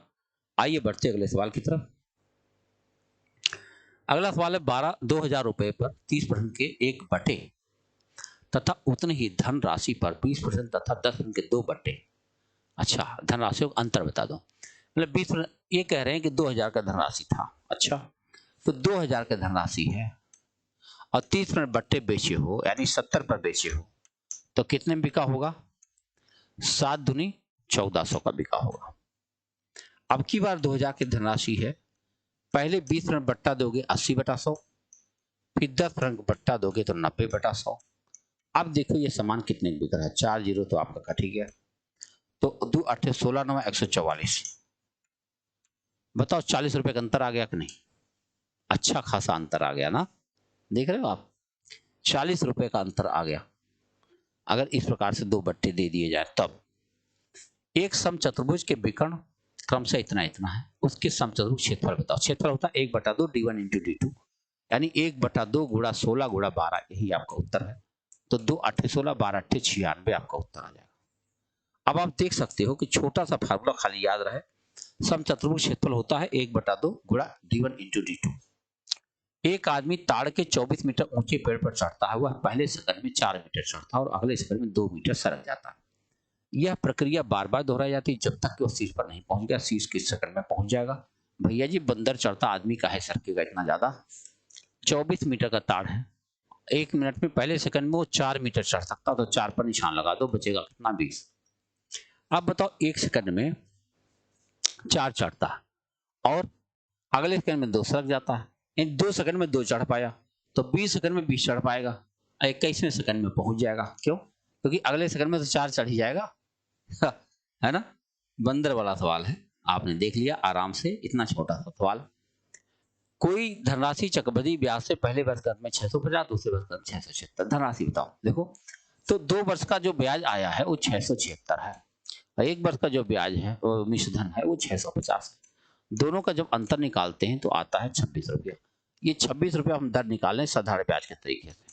आइए बढ़ते अगले सवाल की तरफ। अगला सवाल है 2000 रुपए पर 30% के 1 बटे तथा उतने ही धन राशि पर 20% तथा 10% के 2 बटे। अच्छा, धनराशियों का अंतर बता दो। मतलब 20%, ये कह रहे हैं कि 2000 का धनराशि था, अच्छा तो 2000 का धनराशि है और 30% बट्टे बेचे हो, यानी 70 पर बेचे हो, तो कितने में बिका होगा? 7 दूनी 1400 का बिका होगा। अब की बार 2000 की धनराशि है, पहले 20% बट्टा दोगे 80 बटा 100, फिर 10% बट्टा दोगे तो 90 बटा 100। अब देखो ये सामान कितने बिक रहा है, 4 जीरो तो आपका कट ही गया, तो 2 8 16 9 144। बताओ 40 रुपए का अंतर आ गया कि नहीं? अच्छा खासा अंतर आ गया ना, देख रहे हो आप, 40 रुपए का अंतर आ गया। अगर इस प्रकार से 2 बट्टे दे दिए जाए तब एक समचतुर्भुज के विकर्ण क्रम से इतना इतना है, उसके समचतुर्भुज क्षेत्रफल बताओ। क्षेत्रफल होता है 1/2 d1 × d2, यानी 1/2 गुणा 16 गुणा 12, यही आपका उत्तर है। तो 2 8 16 12 8 96 आपका उत्तर आ जाएगा। अब आप देख सकते हो कि छोटा सा फार्मूला खाली याद रहे, समचतुर्भुज क्षेत्रफल होता है 1/2 गुणा d1 इंटू d2। एक आदमी ताड़ के 24 मीटर ऊंचे पेड़ पर चढ़ता है, वह पहले सेकंड में 4 मीटर चढ़ता है और अगले सेकंड में 2 मीटर सरक जाता है। यह प्रक्रिया बार बार दोहराई जाती है जब तक कि वह शीर्ष पर नहीं पहुंच गया। शीर्ष किस सेकंड में पहुंच जाएगा? भैया जी बंदर चढ़ता आदमी काहे सरकेगा इतना ज्यादा? 24 मीटर का ताड़ है, 1 मिनट में पहले सेकंड में वो 4 मीटर चढ़ सकता, तो 4 पर निशान लगा दो, बचेगा कितना? 20। अब बताओ 1 सेकंड में 4 चढ़ता है और अगले सेकंड में 2 सरक जाता है, इन 2 सेकंड में 2 चढ़ पाया, तो 20 सेकंड में 20 चढ़ पाएगा, 21वें सेकंड में पहुंच जाएगा। क्यों? क्योंकि अगले सेकंड में तो 4 चढ़ ही जाएगा। है ना? बंदर वाला सवाल है, आपने देख लिया आराम से, इतना छोटा सा सवाल। कोई धनराशि चक्रवृद्धि ब्याज से पहले वर्ष का में 650, दूसरे वर्ष का 676। धनराशि बताओ। देखो तो 2 वर्ष का जो ब्याज आया है वो 676 है, और 1 वर्ष का जो ब्याज है वो मिश्रधन है वो 650 है। दोनों का जब अंतर निकालते हैं तो आता है 26 रुपया। ये 26 रुपया हम दर निकालें साधारण ब्याज के तरीके से।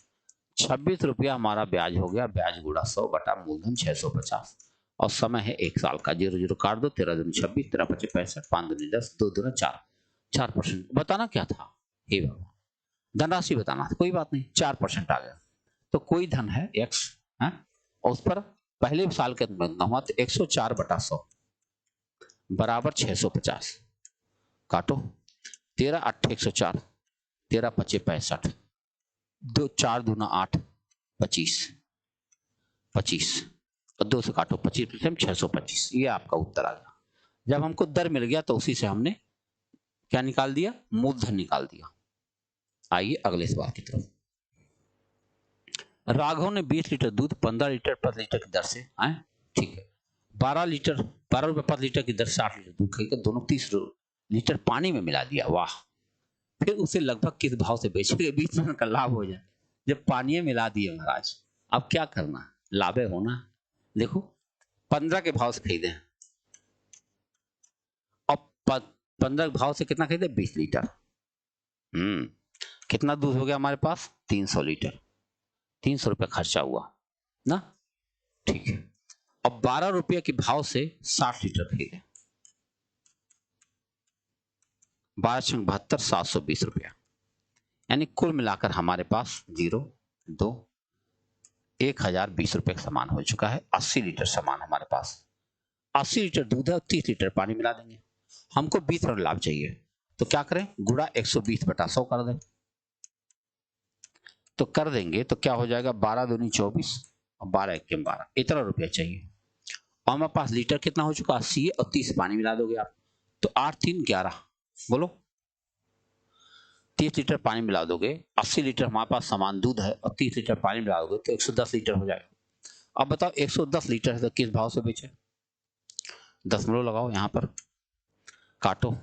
26 रुपया हमारा ब्याज हो गया, ब्याज गुणा 100 बटा मूलधन 650, और समय है 1 साल का। 0 0 काट दो, 13 दूनी 26, 13 पचे 65, 5 दूनी 10, 2 दूना 4, 4%। बताना क्या था? हे भगवान, धनराशि बताना था, कोई बात नहीं, 4% आ गया। तो कोई धन है x है, और उस पर पहले साल के अंदर हुआ, तो 104 बटा 100 बराबर 650। काटो, 13 8 104, 13 पचे 65, 2 4 दूना 8, 25, 25 और 2 से काटो 25%, 625। ये आपका उत्तर आ गया। जब हमको दर मिल गया तो उसी से हमने क्या निकाल दिया? मूलधन निकाल दिया। आइए अगले सवाल की तरफ। राघव ने 20 लीटर दूध 15 लीटर प्रति लीटर की दर से, ठीक है, 12 रुपए प्रति लीटर की दर 60 लीटर दूध खरीदकर दोनों 30 लीटर पानी में मिला दिया। वाह! फिर उसे लगभग किस भाव से बेचेंगे 20% का लाभ हो जाए? जब पानी में मिला दिए महाराज, अब क्या करना? लाभे होना। देखो 15 के भाव से खरीदे और 15 भाव से कितना खरीदे? 20 लीटर। कितना दूध हो गया हमारे पास? 300 लीटर। 300 रुपया खर्चा हुआ ना, ठीक है। अब 12 रुपये के भाव से 60 लीटर खरीदे, 12×72 720 रुपया, यानी कुल मिलाकर हमारे पास 0 2 1020 रुपये का सामान हो चुका है। 80 लीटर सामान हमारे पास, 80 लीटर दूध है और 30 लीटर पानी मिला देंगे। हमको 20% लाभ चाहिए, तो क्या करें? गुणा 120 बटा 100 कर दें। तो कर देंगे तो क्या हो जाएगा? 12 दूनी 24 और 12 1 12, इतना रुपया चाहिए। और हमारे पास लीटर कितना हो चुका? 80 है, और 30 पानी मिला दोगे आप तो 8 3 11, बोलो 30 लीटर पानी मिला दोगे। 80 लीटर हमारे पास सामान दूध है और 30 लीटर पानी मिला दोगे तो 110 लीटर हो जाएगा। अब बताओ 110 लीटर है तो किस भाव से बेचे? दशमलव लगाओ यहाँ पर, काटो,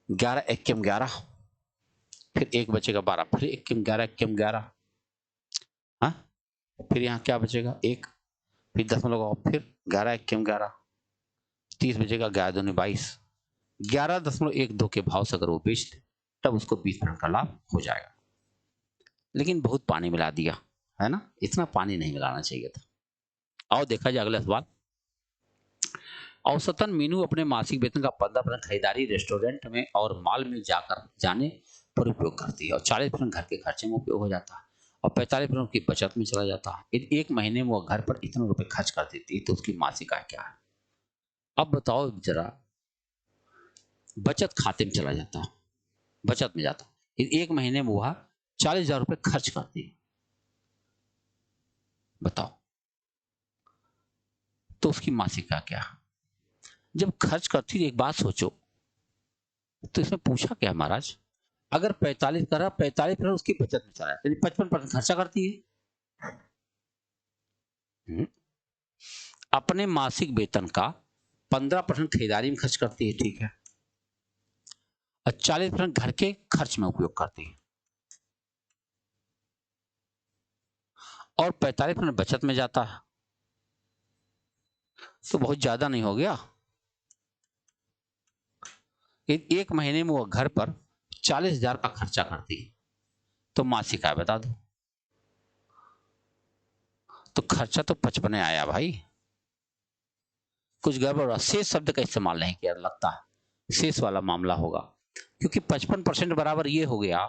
11 1 11, फिर 1 बचेगा 12, फिर 1 11 1 11, हाँ, फिर यहाँ क्या बचेगा? 1, फिर दशमलव लगाओ, फिर 11 1 11, 30 बचेगा, 11 दूनी 22, 11.12 के भाव से अगर वो बेच दे तब उसको 20% का लाभ हो जाएगा। लेकिन बहुत पानी मिला दिया है ना, इतना पानी नहीं मिलाना चाहिए था। आओ देखा जाए अगला सवाल। औसतन मीनू अपने मासिक वेतन का 15% खरीदारी रेस्टोरेंट में और मॉल में जाने पर उपयोग करती है, और 40% घर के खर्चे में उपयोग हो जाता है, और 45% की बचत में चला जाता है। यदि एक महीने में वो घर पर इतने रुपए खर्च कर देती तो उसकी मासिक आय क्या है? अब बताओ जरा, बचत खाते में चला जाता है, बचत में जाता, एक महीने में वह 40,000 रुपए खर्च करती है, बताओ तो उसकी मासिक आय क्या? जब खर्च करती है, एक बात सोचो, तो इसमें पूछा क्या महाराज? अगर 45 कर रहा, 45% उसकी बचत में चला जाता है, 55% खर्चा करती है। अपने मासिक वेतन का 15% खरीदारी में खर्च करती है, ठीक है, और 40% घर के खर्च में उपयोग करती है, और 45% बचत में जाता है, तो बहुत ज्यादा नहीं हो गया? एक महीने में वो घर पर 40,000 का खर्चा करती है तो मासिक आय बता दो। तो खर्चा तो 55 आया भाई, कुछ गड़बड़ हुआ, शेष शब्द का इस्तेमाल नहीं किया लगता है, शेष वाला मामला होगा, क्योंकि 55% बराबर ये हो गया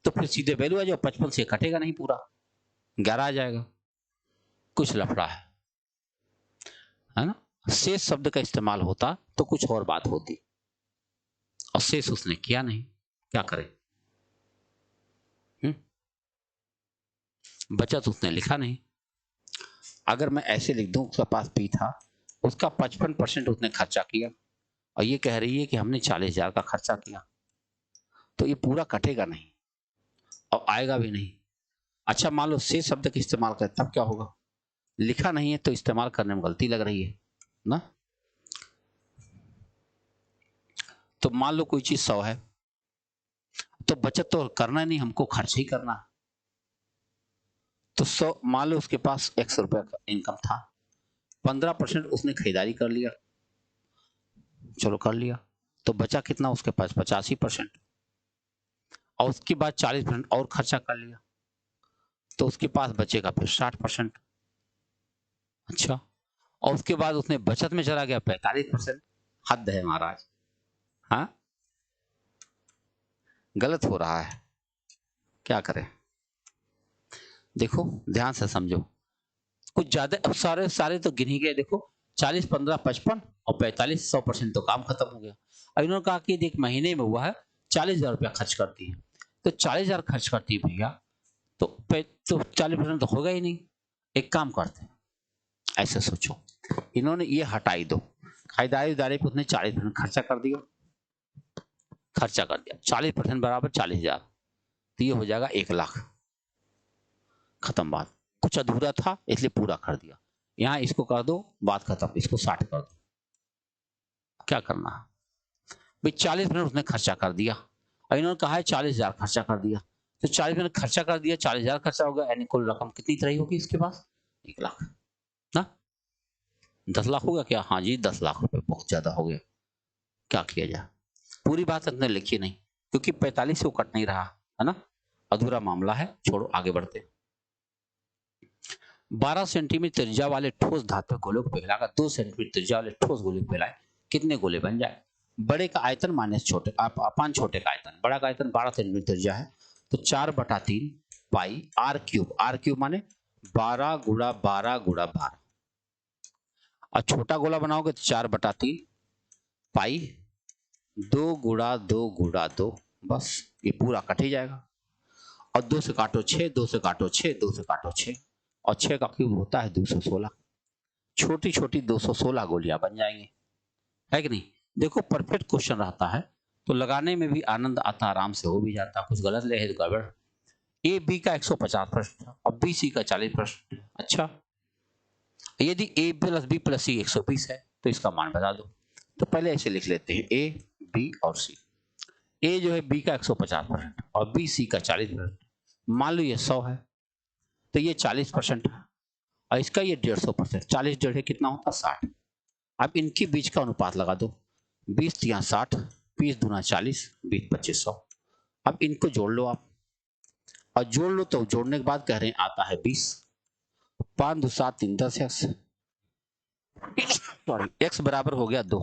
तो फिर सीधे वैल्यू आ जाओ, 55 से कटेगा नहीं, पूरा 11 आ जाएगा, कुछ लफड़ा है ना। शेष शब्द का इस्तेमाल होता तो कुछ और बात होती, और शेष उसने किया नहीं, क्या करे। बचत उसने लिखा नहीं। अगर मैं ऐसे लिख दूं उसके पास पी था, उसका 55% उसने खर्चा किया, और ये कह रही है कि हमने 40,000 का खर्चा किया, तो ये पूरा कटेगा नहीं और आएगा भी नहीं। अच्छा मान लो से शब्द का इस्तेमाल करें तब क्या होगा, लिखा नहीं है तो इस्तेमाल करने में गलती लग रही है ना। तो मान लो कोई चीज 100 है, तो बचत तो करना नहीं, हमको खर्च ही करना। तो 100 मान लो उसके पास 100 रुपया का इनकम था, 15% उसने खरीदारी कर लिया, चलो कर लिया, तो बचा कितना उसके पास 85%, और उसके बाद 40% और खर्चा कर लिया, तो उसके पास बचेगा फिर 60%। अच्छा, और उसके बाद उसने बचत में चला गया 45%। हद है महाराज, हाँ गलत हो रहा है, क्या करें। देखो ध्यान से समझो, कुछ ज्यादा, अब सारे सारे तो गिन ही गए, देखो 40, 15, 55 और 45, 100% तो काम खत्म हो गया। अब इन्होंने कहा कि एक महीने में हुआ है 40,000 रुपया खर्च करती है, तो 40,000 खर्च करती है भैया, तो 40% तो होगा ही नहीं। एक काम करते हैं, ऐसे सोचो, इन्होंने ये हटाई दो, खरीदारी उदारी पे उसने 40% खर्चा कर दिया, 40% बराबर 40,000, तो ये हो जाएगा 1,00,000, खत्म बात। कुछ अधूरा था इसलिए पूरा कर दिया, यहां इसको कर दो, बात खत्म, इसको 60 कर दो, क्या करना है भाई। 40% उसने खर्चा कर दिया, और इन्होंने कहा है 40,000 खर्चा कर दिया, तो 40% खर्चा कर दिया, 40,000 खर्चा होगा, यानी कुल रकम कितनी तरह होगी इसके पास, 1,00,000 ना। 10,00,000 होगा क्या, हाँ जी 10,00,000 रुपए बहुत ज्यादा हो गया, क्या किया जाए। पूरी बात अपने लिखी नहीं, क्योंकि 45 से कट नहीं रहा है ना, अधूरा मामला है, छोड़ो आगे बढ़ते। 12 सेंटीमीटर त्रिज्या वाले ठोस धातु गोले को पिघलाकर 2 सेंटीमीटर त्रिज्या वाले ठोस गोले को पिघलाए, कितने गोले बन जाए। बड़े का आयतन माइनस छोटे अपान छोटे का आयतन, बड़ा का आयतन 12 सेंटीमीटर त्रिज्या है, तो 4/3 पाई आर क्यूब माने 12 गुणा 12 गुणा 12, और छोटा गोला बनाओगे तो 4/3 पाई 2 गुणा 2 गुणा 2, बस ये पूरा कट ही जाएगा। और 2 से काटो 6, 2 से काटो 6, 2 से काटो 6, और 6 का क्यूब होता है 216, छोटी छोटी 216 गोलियां बन जाएंगी, है कि नहीं। देखो परफेक्ट क्वेश्चन रहता है तो लगाने में भी आनंद आता, आराम से हो भी जाता, कुछ गलत ले तो गड़बड़। ए बी का 150 प्रश्न और बी सी का 40 प्रश्न। अच्छा, यदि ए प्लस बी प्लस सी 120 है तो इसका मान बता दो। तो पहले ऐसे लिख लेते हैं, ए बी और सी। ए जो है बी का 150% और बी सी का 40%, मान लो ये 100 है तो ये 40% है, और इसका ये 150%, 40 जगह कितना होता 60। अब इनके बीच का अनुपात लगा दो, 20 या 60, 20 दूना 40, 20 2500। अब इनको जोड़ लो आप, और जोड़ लो तो जोड़ने के बाद कह रहे हैं आता है 20, 5 2 7 3 10 एक्स, सॉरी एक्स बराबर हो गया 2,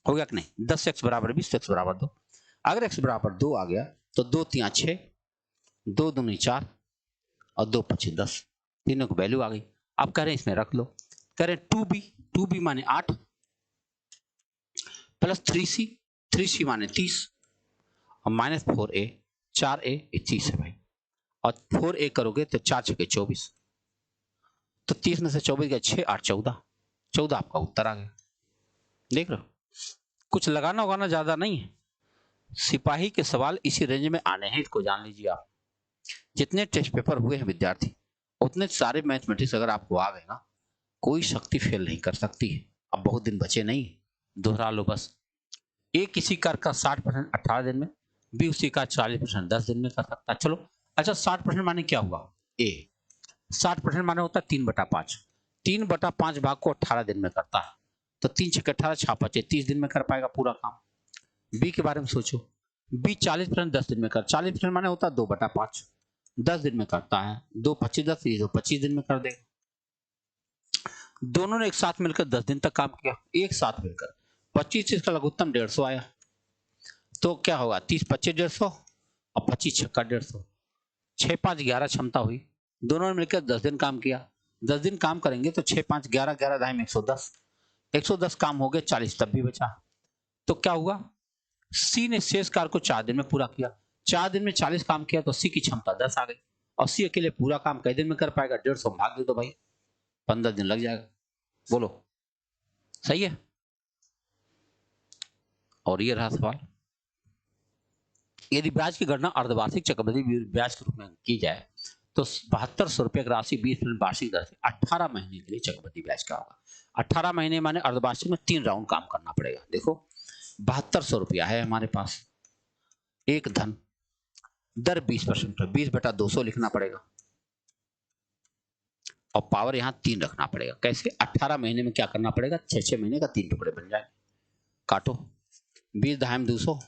हो गया कि नहीं, 10 एक्स बराबर 20, एक्स बराबर 2। अगर एक्स बराबर 2 आ गया तो 2 3 6, 2 दूनी 4 और 2 25 10, तीनों की वैल्यू आ गई। अब कह रहे हैं इसमें रख लो, कह रहे हैं 2b माने 8 प्लस 3c माने 30 और माइनस 4a, 4a 30 है भाई, और 4a करोगे तो 4 6 24, तो 30 में से 24 गया 6 8 14, 14 आपका उत्तर आ गया। देख लो, कुछ लगाना उगाना ज्यादा नहीं है, सिपाही के सवाल इसी रेंज में आने हैं, इसको जान लीजिए आप। जितने टेस्ट पेपर हुए हैं विद्यार्थी, उतने सारे मैथमेटिक्स अगर आपको आ गए ना, कोई शक्ति फेल नहीं कर सकती है। अब बहुत दिन बचे नहीं, दोहरा लो बस। ए किसी कार्य का 60% 18 दिन में, बी उसी का 40% 10 दिन में कर सकता है। चलो अच्छा, 60% माने क्या हुआ, ए 60% माने होता है 3/5, 3/5 भाग को 18 दिन में करता है, तो 3 6 18 6 5 30 दिन में कर पाएगा पूरा काम। बी के बारे में सोचो, बी 40% 10 दिन में कर, 40% माने होता है 2/5, 10 दिन में करता है, 2 25 10, ये 25 दिन में कर देगा। दोनों ने एक साथ मिलकर 10 दिन तक काम किया, एक साथ मिलकर 25 इसका लघुत्तम 150 आया, तो क्या होगा 30 25 150 और 25 छक्का 150, 6 5 11 क्षमता हुई। दोनों ने मिलकर 10 दिन काम किया, 10 दिन काम करेंगे तो 6 5 11 11 ढाई में 110, 110 काम हो गए, 40 तब भी बचा। तो क्या हुआ, सी ने शेष कार्य को 4 दिन में पूरा किया, 4 दिन में 40 काम किया तो सी की क्षमता 10 आ गई, और सी अकेले पूरा काम कई दिन में कर पाएगा, 150 भाग दे दो भाई, 15 दिन लग जाएगा। बोलो सही है। और ये रहा सवाल, यदि ब्याज की गणना अर्धवार्षिक चक्रवृद्धि ब्याज के रूप में की जाए तो 7200 रुपये की राशि 20% वार्षिक दर से 18 महीने के लिए चक्रवृद्धि ब्याज का होगा। 18 महीने माने अर्धवार्षिक में 3 राउंड काम करना पड़ेगा। देखो 7200 रुपया है हमारे पास, एक धन, दर 20% 20/200 लिखना पड़ेगा, और पावर यहाँ 3 रखना पड़ेगा। कैसे, 18 महीने में क्या करना पड़ेगा, 6 महीने का 3 टुकड़े बन जाए, काटो, 20 ढाई 200,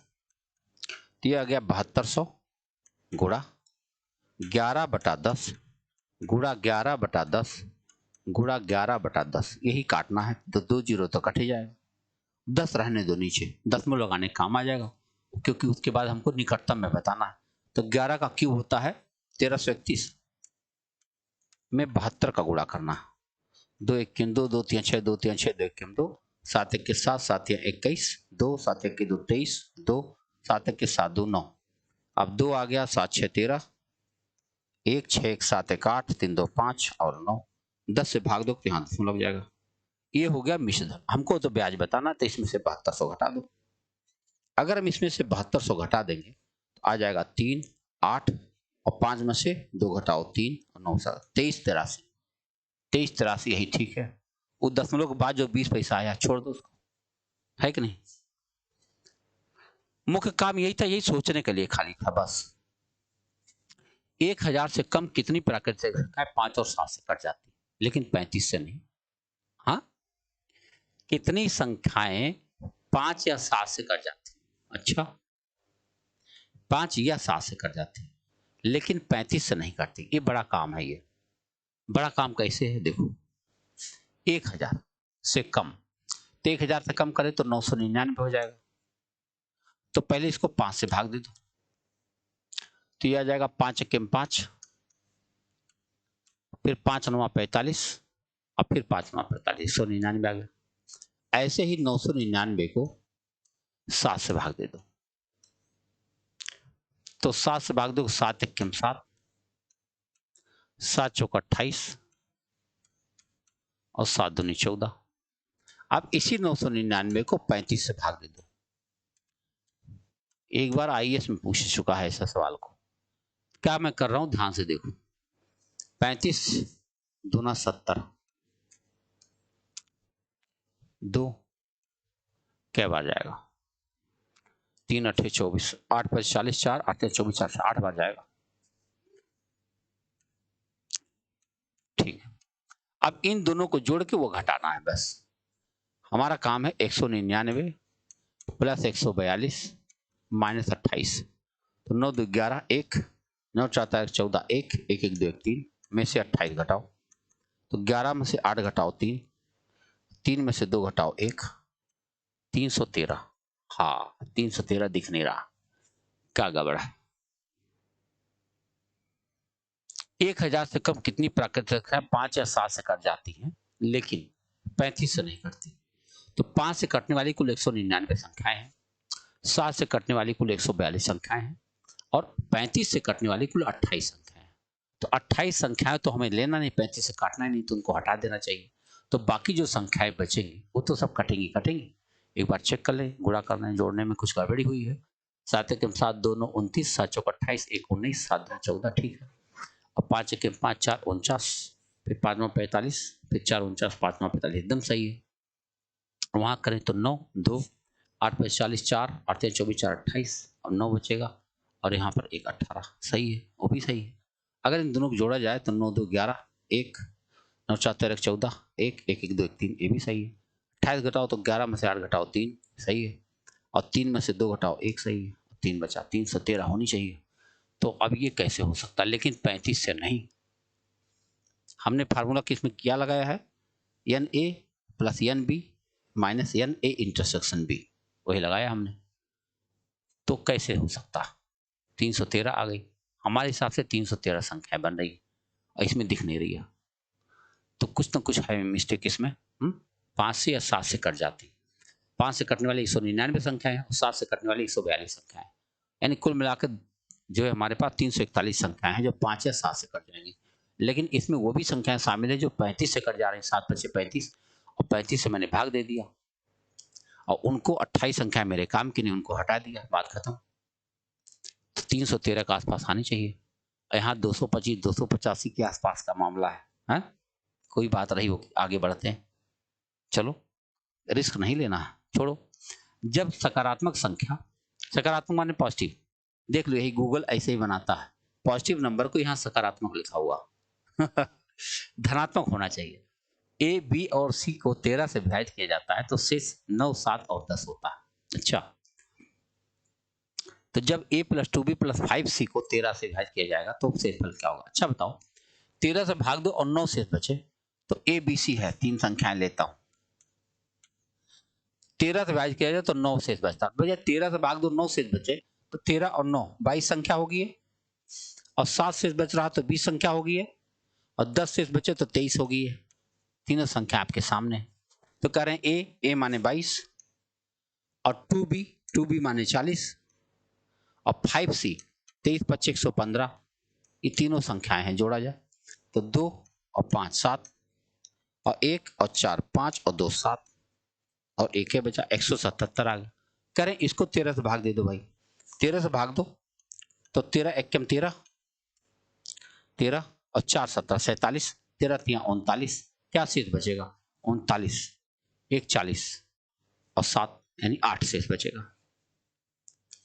दिया गया 7200 गुणा 11/10 गुणा 11/10 गुणा 11/10, यही काटना है, तो 2 जीरो तो कट ही जाएगा, 10 रहने दो नीचे, 10 में लगाने काम आ जाएगा, क्योंकि उसके बाद हमको निकटतम में बताना है। तो 11 का क्यूब होता है 1331 में 72 का गुणा करना, 2 1 2 2 3 6 2 3 6 2 1 2 7 1 7 7 21 2 7 1 2 23 2 7 1 7 2 9, अब 2 आ गया, 7 6 13, 1 6 1 7 1 8 3 2 5 और 9, 10 से भाग दो तो यहाँ 10 लग जाएगा। ये हो गया मिश्र धन। हमको तो ब्याज बताना, तो इसमें से 7200 घटा दो। अगर हम इसमें से 7200 घटा देंगे तो आ जाएगा 3 8 और 5 में से 2 घटाओ 3 और 9 7 23 83, 23 83 यही ठीक है। वो दशमलव के बाद जो 20 पैसा आया छोड़ दो उसको, है कि नहीं। मुख्य काम यही था, यही सोचने के लिए खाली था बस। 1000 से कम कितनी प्राकृतिक संख्याएं 5 और 7 से कट जाती, लेकिन 35 से नहीं। हाँ, कितनी संख्याएं 5 या 7 से कट जाती, अच्छा 5 या 7 से कट जाती, लेकिन 35 से नहीं कटती। ये बड़ा काम है। ये बड़ा काम कैसे है, देखो 1000 से कम, तो 1000 से कम करे तो 999 हो जाएगा, तो पहले इसको 5 से भाग दे दो, तो यह आ जाएगा 5 1 5, फिर 5 9 45 और फिर 5 9 45, 199 आ गया। ऐसे ही 999 को 7 से भाग दे दो, तो 7 से भाग दो, 7 1 7, 7 चौका 28 और 7 दूनी 14। अब इसी 999 को 35 से भाग दे दो। एक बार आईएएस में पूछ चुका है ऐसा सवाल को, क्या मैं कर रहा हूं ध्यान से देखो, 35 दूना 70, 2 क्या बार जाएगा, 3 8 24, 8 5 40, 4 8 24 4 8 बार जाएगा, ठीक है। अब इन दोनों को जोड़ के वो घटाना है, बस हमारा काम है 199 प्लस 142 माइनस 28, तो 9 2 11 1, 9 4 14 1 1 1 2 1 3 में से 28 घटाओ, तो 11 में से 8 घटाओ 3, 3 में से 2 घटाओ 1, 313। हाँ 313 दिख नहीं रहा, क्या गड़बड़ है। 1000 से कम कितनी प्राकृतिक संख्या 5 या 7 से कट जाती है, लेकिन 35 से नहीं कटती। तो 5 से कटने वाली कुल 199 संख्याएं हैं, 7 से कटने वाली कुल 142 संख्याएं हैं, और 35 से कटने वाली कुल 28 संख्याएं हैं। तो 28 संख्याएं तो हमें लेना नहीं, 35 से काटना नहीं, तो उनको हटा देना चाहिए। तो बाकी जो संख्याएं बचेंगी वो तो सब कटेंगी कटेंगी। एक बार चेक कर लें, गुणा करने जोड़ने में कुछ गड़बड़ी हुई है। 7 1 7 2 9 29, 7 चौक 28, 1 19, 7 2 14, ठीक है। और 5 1 5 4 49, फिर 5 9 45, फिर 4 49, 5 9 45, एकदम सही है। वहां करें तो 9 2 8 5 40, 4 8 24 4 28 और 9 बचेगा, और यहाँ पर 1 18, सही है, वो भी सही है। अगर इन दोनों को जोड़ा जाए तो 9 2 11 1, 9 4 13 14 1 1 1 2 1 3, ये भी सही है। 28 घटाओ तो 11 में से 8 घटाओ 3, सही है, और 3 में से 2 घटाओ 1, सही है, 3 बचा, 313 होनी चाहिए। तो अब ये कैसे हो सकता है, लेकिन 35 से नहीं। हमने फार्मूला किस में क्या लगाया है, n A plus n B minus n A intersection B, वही लगाया हमने। तो कैसे हो सकता, 313 आ गई। हमारे हिसाब से 313 संख्या बन रही है और इसमें दिख नहीं रही है, तो कुछ ना कुछ है मिस्टेक इसमें। 5 से या 7 से कट जाती, 5 से कटने वाली 199 संख्या है और 7 से कटने वाली 142 संख्या है, यानी कुल मिलाकर जो है हमारे पास 341 संख्याएं हैं जो 5 या 7 से कट जाएंगी। लेकिन इसमें वो भी संख्याएं शामिल है जो 35 से कट जा रही हैं, 7 बचे 35 और 35 से मैंने भाग दे दिया और उनको 28 संख्या मेरे काम की नहीं, उनको हटा दिया, बात खत्म। तो 313 के आसपास आनी चाहिए। यहाँ 225 285 के आसपास का मामला है? कोई बात रही होगी, आगे बढ़ते हैं। चलो, रिस्क नहीं लेना है, छोड़ो। जब सकारात्मक संख्या, सकारात्मक माने पॉजिटिव, देख लो यही गूगल ऐसे ही बनाता है, पॉजिटिव नंबर को यहाँ सकारात्मक लिखा हुआ धनात्मक होना चाहिए। ए बी और सी को 13 से विभाजित किया जाता है तो शेष 9 7 और 10 होता है। अच्छा, तो जब a plus 2b plus 5c को 13 से विभाजित किया जाएगा तो शेषफल क्या होगा। अच्छा बताओ, 13 से भाग दो और 9 शेष बचे, तो a b c है, 3 संख्याएं लेता हूं, 13 से विभाजित किया जाए तो 9 शेष बचता। भैया 13 से भाग दो 9 शेष बचे, तो 13 और 9 22 संख्या होगी है, और 7 शेष बच रहा तो 20 संख्या होगी है, और 10 शेष बचे तो 23 होगी है। तीनों संख्या आपके सामने। तो कह रहे हैं a माने 22 और 2b माने 40 और 5c 23 25 115, ये तीनों संख्याएं हैं, जोड़ा जाए तो 2 और 5 7 और 1 और 4 5 और 2 7 और 1 बचा 177 आ गया। करें इसको 13 से भाग दे दो भाई, 13 से भाग दो तो 13 एकम 13 13 और 4 17 47, 13 3 39, क्या शेष बचेगा 39, 1 40 और 7 यानी 8 शेष बचेगा।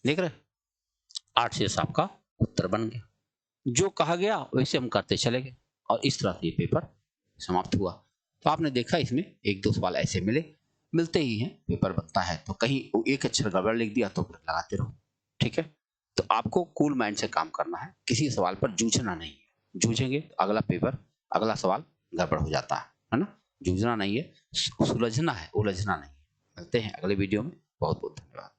देख रहे, 8 शेष आपका उत्तर बन गया। जो कहा गया वैसे हम करते चले गए और इस तरह से ये पेपर समाप्त हुआ। तो आपने देखा इसमें 1-2 सवाल ऐसे मिलते ही हैं, पेपर बनता है तो कहीं एक अक्षर गड़बड़ लिख दिया तो फिर लगाते रहो, ठीक है। तो आपको कूल माइंड से काम करना है, किसी सवाल पर जूझना नहीं है, जूझेंगे तो अगला पेपर अगला सवाल गड़बड़ हो जाता है ना। जूझना नहीं है, सुलझना है, उलझना नहीं है। मिलते हैं अगले वीडियो में, बहुत बहुत धन्यवाद।